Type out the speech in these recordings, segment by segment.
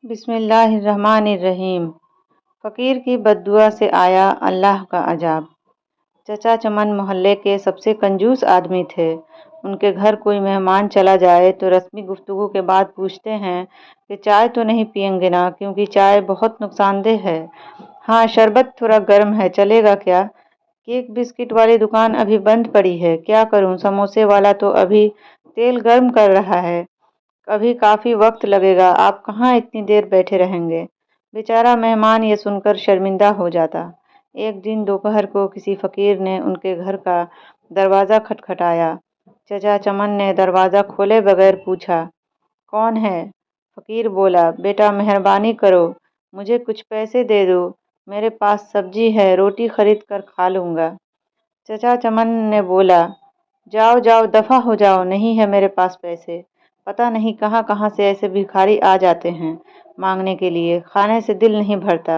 بسم اللہ الرحمن الرحیم۔ فقیر کی بددعا سے آیا اللہ کا عذاب۔ چچا چمن محلے کے سب سے کنجوس آدمی تھے۔ ان کے گھر کوئی مہمان چلا جائے تو رسمی گفتگو کے بعد پوچھتے ہیں کہ چائے تو نہیں پئیں گے نا، کیونکہ چائے بہت نقصان دہ ہے۔ ہاں، شربت تھوڑا گرم ہے، چلے گا کیا؟ کیک بسکٹ والی دکان ابھی بند پڑی ہے، کیا کروں؟ سموسے والا تو ابھی تیل گرم کر رہا ہے، ابھی کافی وقت لگے گا، آپ کہاں اتنی دیر بیٹھے رہیں گے؟ بیچارہ مہمان یہ سن کر شرمندہ ہو جاتا۔ ایک دن دوپہر کو کسی فقیر نے ان کے گھر کا دروازہ کھٹکھٹایا۔ چچا چمن نے دروازہ کھولے بغیر پوچھا، کون ہے؟ فقیر بولا، بیٹا مہربانی کرو، مجھے کچھ پیسے دے دو، میرے پاس سبزی ہے، روٹی خرید کر کھا لوں گا۔ چچا چمن نے بولا، جاؤ جاؤ دفع ہو جاؤ، نہیں ہے میرے پاس پیسے۔ پتہ نہیں کہاں کہاں سے ایسے بھکاری آ جاتے ہیں مانگنے کے لیے، کھانے سے دل نہیں بھرتا۔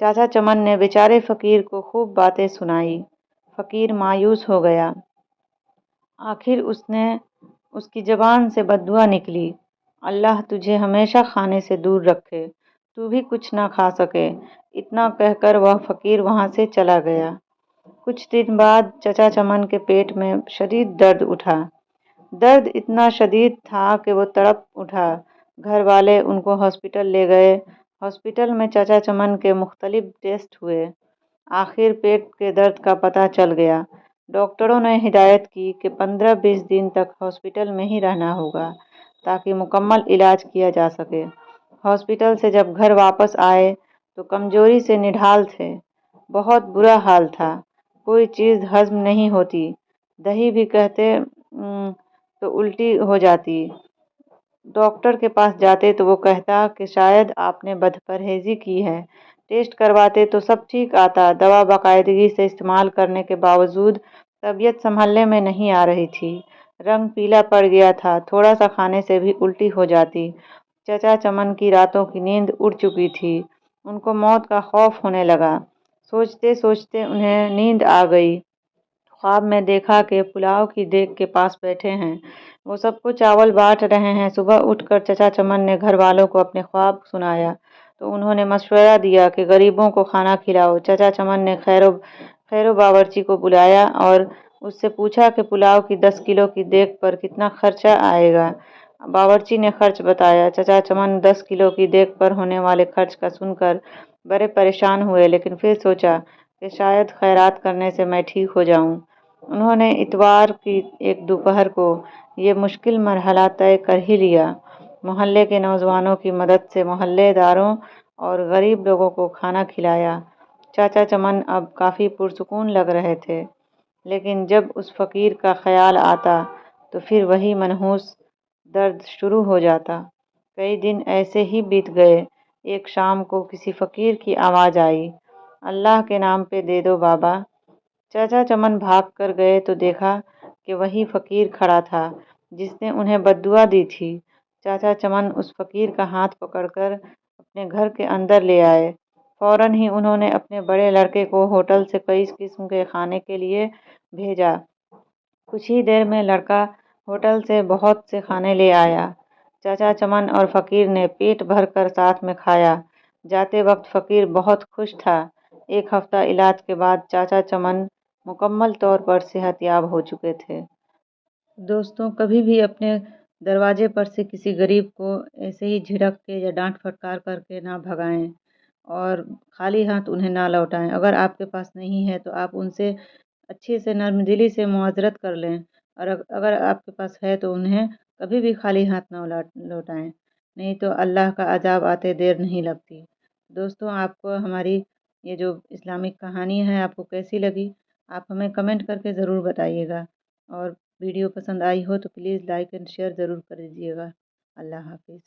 چاچا چمن نے بیچارے فقیر کو خوب باتیں سنائی۔ فقیر مایوس ہو گیا۔ آخر اس کی زبان سے بددعا نکلی، اللہ تجھے ہمیشہ کھانے سے دور رکھے، تو بھی کچھ نہ کھا سکے۔ اتنا کہہ کر وہ فقیر وہاں سے چلا گیا۔ کچھ دن بعد چچا چمن کے پیٹ میں شدید درد اٹھا۔ درد اتنا شدید تھا کہ وہ تڑپ اٹھا۔ گھر والے ان کو ہاسپٹل لے گئے۔ ہاسپٹل میں چچا چمن کے مختلف ٹیسٹ ہوئے۔ آخر پیٹ کے درد کا پتہ چل گیا۔ ڈاکٹروں نے ہدایت کی کہ 15-20 دن تک ہاسپٹل میں ہی رہنا ہوگا تاکہ مکمل علاج کیا جا سکے۔ ہاسپٹل سے جب گھر واپس آئے تو کمزوری سے نڈھال تھے۔ بہت برا حال تھا، کوئی چیز ہضم نہیں ہوتی، دہی بھی کہتے تو الٹی ہو جاتی۔ ڈاکٹر کے پاس جاتے تو وہ کہتا کہ شاید آپ نے بد پرہیزی کی ہے۔ ٹیسٹ کرواتے تو سب ٹھیک آتا، دوا باقاعدگی سے استعمال کرنے کے باوجود طبیعت سنبھلنے میں نہیں آ رہی تھی، رنگ پیلا پڑ گیا تھا، تھوڑا سا کھانے سے بھی الٹی ہو جاتی۔ چچا چمن کی راتوں کی نیند اڑ چکی تھی، ان کو موت کا خوف ہونے لگا۔ سوچتے سوچتے انہیں نیند آ گئی۔ خواب میں دیکھا کہ پلاؤ کی دیگ کے پاس بیٹھے ہیں، وہ سب کو چاول بانٹ رہے ہیں۔ صبح اٹھ کر چچا چمن نے گھر والوں کو اپنے خواب سنایا تو انہوں نے مشورہ دیا کہ غریبوں کو کھانا کھلاؤ۔ چچا چمن نے خیرو باورچی کو بلایا اور اس سے پوچھا کہ پلاؤ کی 10 کلو کی دیگ پر کتنا خرچہ آئے گا۔ باورچی نے خرچ بتایا۔ چچا چمن 10 کلو کی دیگ پر ہونے والے خرچ کا سن کر بڑے پریشان ہوئے، لیکن پھر سوچا کہ شاید خیرات کرنے سے میں ٹھیک ہو جاؤں۔ انہوں نے اتوار کی ایک دوپہر کو یہ مشکل مرحلہ طے کر ہی لیا۔ محلے کے نوجوانوں کی مدد سے محلے داروں اور غریب لوگوں کو کھانا کھلایا۔ چاچا چمن اب کافی پرسکون لگ رہے تھے، لیکن جب اس فقیر کا خیال آتا تو پھر وہی منحوس درد شروع ہو جاتا۔ کئی دن ایسے ہی بیت گئے۔ ایک شام کو کسی فقیر کی آواز آئی، اللہ کے نام پہ دے دو بابا۔ چاچا چمن بھاگ کر گئے تو دیکھا کہ وہی فقیر کھڑا تھا جس نے انہیں بددعا دی تھی۔ چاچا چمن اس فقیر کا ہاتھ پکڑ کر اپنے گھر کے اندر لے آئے۔ فوراً ہی انہوں نے اپنے بڑے لڑکے کو ہوٹل سے کئی قسم کے کھانے کے لیے بھیجا۔ کچھ ہی دیر میں لڑکا ہوٹل سے بہت سے کھانے لے آیا۔ چاچا چمن اور فقیر نے پیٹ بھر کر ساتھ میں کھایا۔ جاتے وقت فقیر بہت خوش تھا۔ ایک ہفتہ علاج کے بعد چاچا چمن مکمل طور پر صحت یاب ہو چکے تھے۔ دوستوں، کبھی بھی اپنے دروازے پر سے کسی غریب کو ایسے ہی جھڑک کے یا ڈانٹ پھٹکار کر کے نہ بھگائیں اور خالی ہاتھ انہیں نہ لوٹائیں۔ اگر آپ کے پاس نہیں ہے تو آپ ان سے اچھے سے نرم دلی سے معذرت کر لیں، اور اگر آپ کے پاس ہے تو انہیں کبھی بھی خالی ہاتھ نہ لوٹائیں، نہیں تو اللہ کا عذاب آتے دیر نہیں لگتی۔ دوستوں، آپ کو ہماری یہ جو اسلامک کہانی ہے آپ کو کیسی لگی؟ آپ ہمیں کمنٹ کر کے ضرور بتائیے گا، اور ویڈیو پسند آئی ہو تو پلیز لائک اینڈ شیئر ضرور کر دیجیے گا۔ اللہ حافظ۔